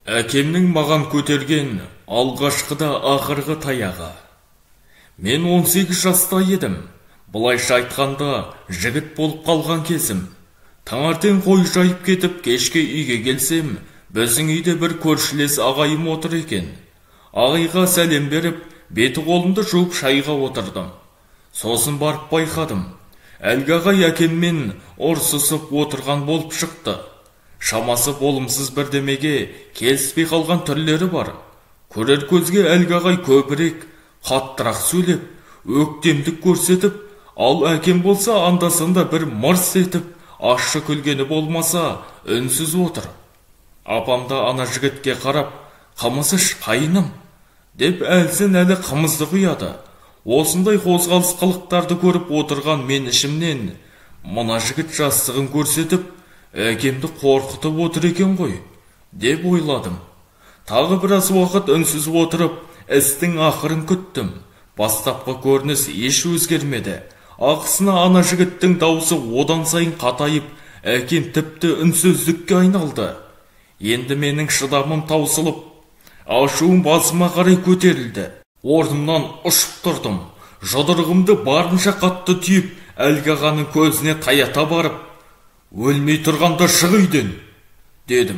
Әкемнің маған көтерген алғашқы да ақырғы таяғы. Мен 18 жаста едім. Бұлайша айтқанда, жігіт болып қалған кезім. Таңертең қой жайып кетіп, кешке үйге келсем, біздің үйде бір көршілес ағайым отыр екен. Ағайға сәлем беріп, беті қолымды жуып шайға отырдым. Сосын барып байқадым. Әлгі ағай әкеммен ұрсысып отырған болып шықты. Шамасы болымсыз бірдемеге келіспей қалған түрлері бар. Көрер көзге әлгі ағай көбірек, қаттырақ сөйлеп, өктемдік көрсетіп, ал әкем болса анда-санда бір мырс етіп, ащы күлгені болмаса үнсіз отыр. Апам да ана жігітке қарап, «Қымыз іш, қайыным», деп әлсін әлі қымызды құяды. Осындай қозғалыс қылықтарды көріп отырған мен ішімнен, мына жігіт жастығын көрсетіп, әкемді қорқытып отыр екен ғой, деп ойладым. Тағы біраз уақыт үнсіз отырып, істің ақырын күттім. Бастапқы көрініс еш өзгермеді. Ақысына ана жігіттің даусы одан сайын қатайып, әкем тіпті үнсіздікке айналды. Енді менің шыдамым таусылып, ашуым басыма қарай көтерілді. Орнымнан ұшып тұрдым. Жұдырығымды барынша қатты түйіп, әлгі ағаның көзіне таята барып, «Өлмей тұрғанда шық үйден», дедім.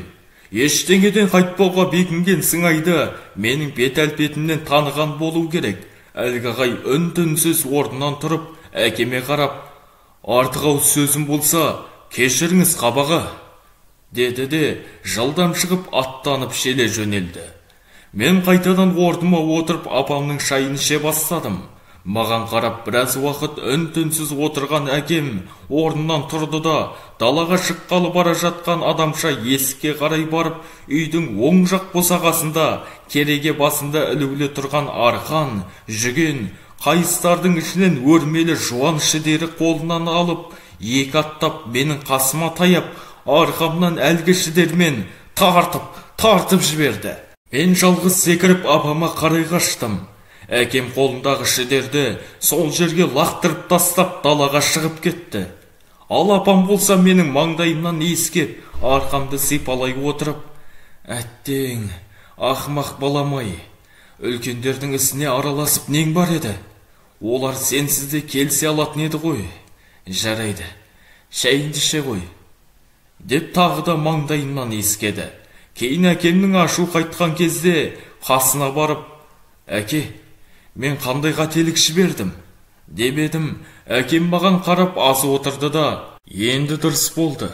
Ештеңеден қайтпауға бекінген сыңайды менің бет әлпетімнен таныған болу керек. Әлгі ағай үн-түнсіз орнынан тұрып, әкеме қарап, «Артық ауыз сөзім болса, кешіріңіз қабаға», деді де жылдам шығып аттанып шеле жөнелді. Мен қайтадан орныма отырып апамның шайын іше бастадым. Маған қарап біраз уақыт үн-түнсіз отырған әкем орнынан тұрды да, далаға шыққалы бара жатқан адамша есікке қарай барып, үйдің оң жақ босағасында кереге басында ілулі тұрған арқан, жүген, қайыстардың ішінен өрмелі жуан шідері қолынан алып, екі аттап менің қасыма таяп, арқамнан әлгі шідермен тартып жіберді. Мен жалғыз секіріп апама қарай қаштым. Әкем қолындағы шідерді сол жерге лақтырып тастап далаға шығып кетті. Ал апам болса менің маңдайымнан иіскеп, арқамды сипалай отырып, «Әттең, ақымақ баламай, үлкендердің ісіне араласып нең бар еді? Олар сенсіз де келсе алатын еді ғой. Жарайды, шайыңды іше ғой», деп тағы да маңдайымнан иіскеді. Кейін әкемнің ашу қайтқан кезде қасына барып, «Әке, мен қандай қателік жібердім?» деп едім. Әкем маған қарап аз отырды да, «Енді дұрыс болды.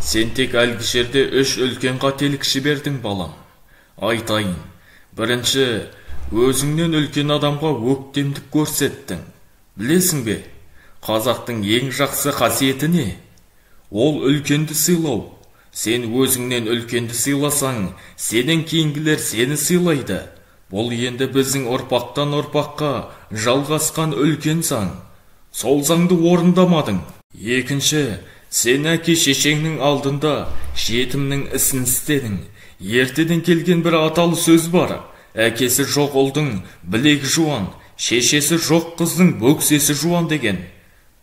Сен тек әлгі жерде 3 үлкен қателік жібердің балам. Айтайын. Бірінші, өзіңнен үлкен адамға өктемдік көрсеттің. Білесің бе, қазақтың ең жақсы қасиеті не? Ол үлкенді сыйлау. Сен өзіңнен үлкенді сыйласаң, сенен кейінгілер сені сыйлайды. Бұл енді біздің ұрпақтан ұрпаққа жалғасқан үлкен заң. Сол заңды орындамадың. Екінші, сен әке шешеңнің алдында жетімнің ісін істедің. Ертеден келген бір аталы сөз бар. Әкесі жоқ ұлдың білек жуан, шешесі жоқ қыздың бөксесі жуан деген.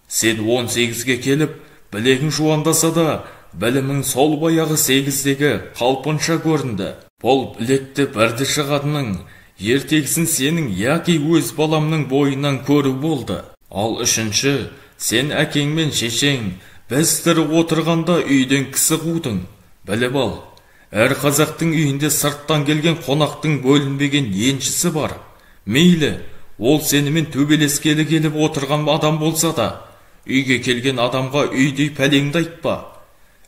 Сен 18-ге келіп, білегің жуандаса да, білімің сол баяғы 8-дегі қалпынша көрінді. Бұл білекті бірді шығадының, ертегісін сенің яки өз баламның бойынан көру болды. Ал үшінші, сен әкең мен шешең біз тірі отырғанда үйден кісі қудың. Біліп ал, әр қазақтың үйінде сырттан келген қонақтың бөлінбеген еншісі бар. Мейлі, ол сенімен төбелескелі келіп отырған адам болса да, үйге келген адамға үйдей пәлеңді айтпа.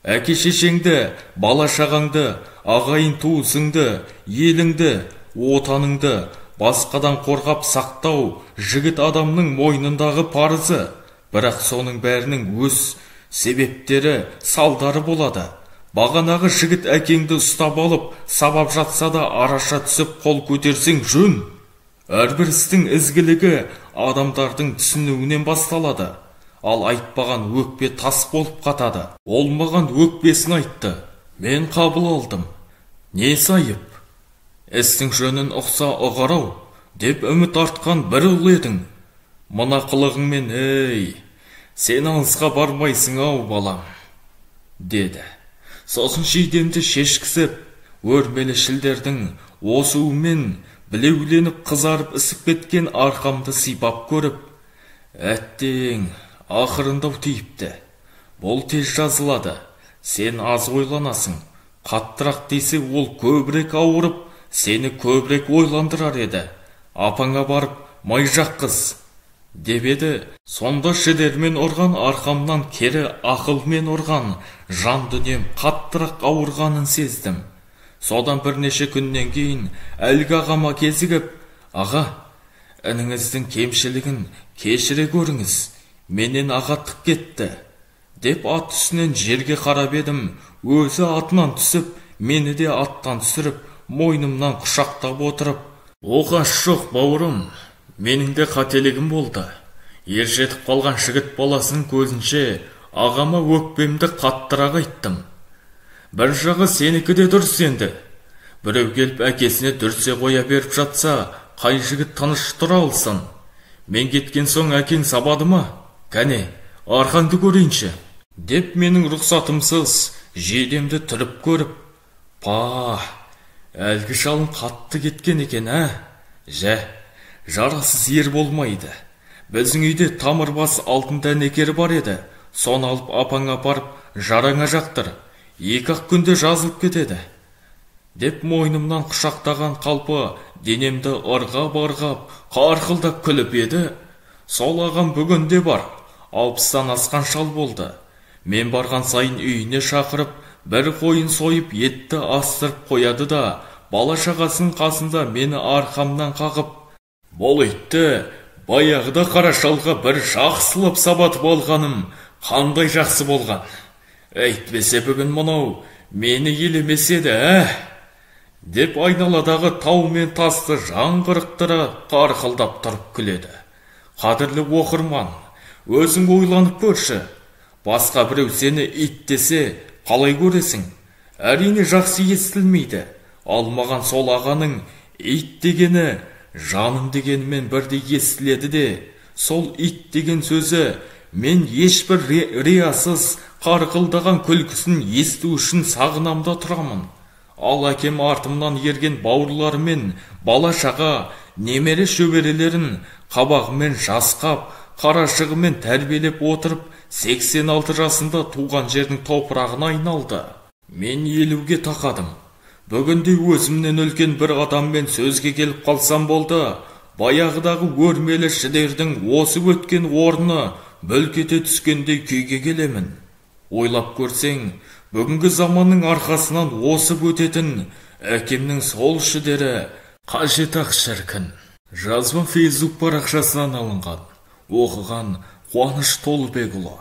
Әке шешеңді, бала шағаңды, ағайын туысыңды, еліңді, отаныңды басқадан қорғап сақтау жігіт адамның мойнындағы парызы. Бірақ соның бәрінің өз себептері, салдары болады. Бағанағы жігіт әкеңді ұстап алып, сабап жатса да араша түсіп қол көтерсең жөн. Әрбір істің ізгілігі адамдардың түсінуінен басталады. Ал айтпаған өкпе тас болып қатады. Ол маған өкпесін айтты. Мен қабыл алдым. Не сайып? Істің жөнін ұқса ұғарау, деп үміт артқан бір ұл едің. Мына қылығыңмен, сен алысқа бармайсың ау балам, деді. Сосын шидемді шешкісіп, өрмелі шілдердің осуымен білеуленіп қызарып ісіп кеткен арқамды сипап көріп, әттең, ақырындау тиіпті. Бұл тез жазылады. Сен аз ойланасың. Қаттырақ десе ол көбірек ауырып, сені көбірек ойландырар еді. Апаңа барып, май жаққыз, деп еді. Сонда шідермен ұрған арқамнан кері ақылмен ұрған жан дүнием қаттырақ ауырғанын сездім. Содан бірнеше күннен кейін әлгі ағама кезігіп, аға, ініңіздің кемшілігін кешіре көріңіз, менен ағаттық кетті, деп ат үстінен жерге қарап едім. Өзі атынан түсіп, мені де аттан түсіріп, мойнымнан құшақтап отырып, оғаш жоқ бауырым, менің де қателігім болды. Ержетіп қалған жігіт баласының көзінше ағама өкпемді қаттырақ айттым. Бір жағы сенікі де дұрыс енді. Біреу келіп әкесіне дүрсе қоя беріп жатса, қай жігіт тыныш тұра алсын? Мен кеткен соң әкең сабады ма? Кәне, арқаңды көрейінші, деп менің рұқсатымсыз жейдемді түріп көріп, па, әлгі шалың қатты кеткен екен, жарасыз ер болмайды. Біздің үйде тамырбас алтын дәнекері бар еді, соны алып апаңа апарып жараңа жақтыр, 2-ақ күнде жазылып кетеді, деп мойнымнан құшақтаған қалпы денемді ырғап-ырғап, қарқылдап күліп еді. Сол ағам бүгінде бар, 60-тан асқан шал болды. Мен барған сайын үйіне шақырып, бір қойын сойып, етті астырып қояды да, бала-шағасының қасында мені арқамнан қағып, бұл итті баяғыда қара шалға бір жақсылап сабатып алғаным қандай жақсы болған. Әйтпесе бүгін мұнау мені елемеседі, деп айналадағы тау мен тасты жаңғырықтыра қарқылдап тұрып күледі. Қадірлі оқырман, өзің ойланып көрші. Басқа біреу сені ит десе, қалай көресің? Әрине жақсы естілмейді. Алмаған сол ағаның ит дегені жаным дегенімен бірдей естіледі де, сол ит деген сөзі мен ешбір риясыз қарқылдаған күлкісін есту үшін сағынамда тұрамын. Ал әкем артымнан ерген бауырларымен бала-шаға, немере шөберелерін қабағымен жасқап, қарашығымен тәрбиелеп отырып, 86 жасында туған жердің топырағына айналды. Мен 50-ге тақадым. Бүгінде өзімнен үлкен бір адаммен сөзге келіп қалсам болды. Баяғыдағы өрмелі шідердің осы өткен орны бүлк ете түскендей күйге келемін. Ойлап көрсең, бүгінгі заманның арқасынан осып өтетін әкемнің сол шідері қажет-ақ шіркін. Жазба Facebook парақшасынан алынған. Оқыған Қуаныш Толыбекұлы.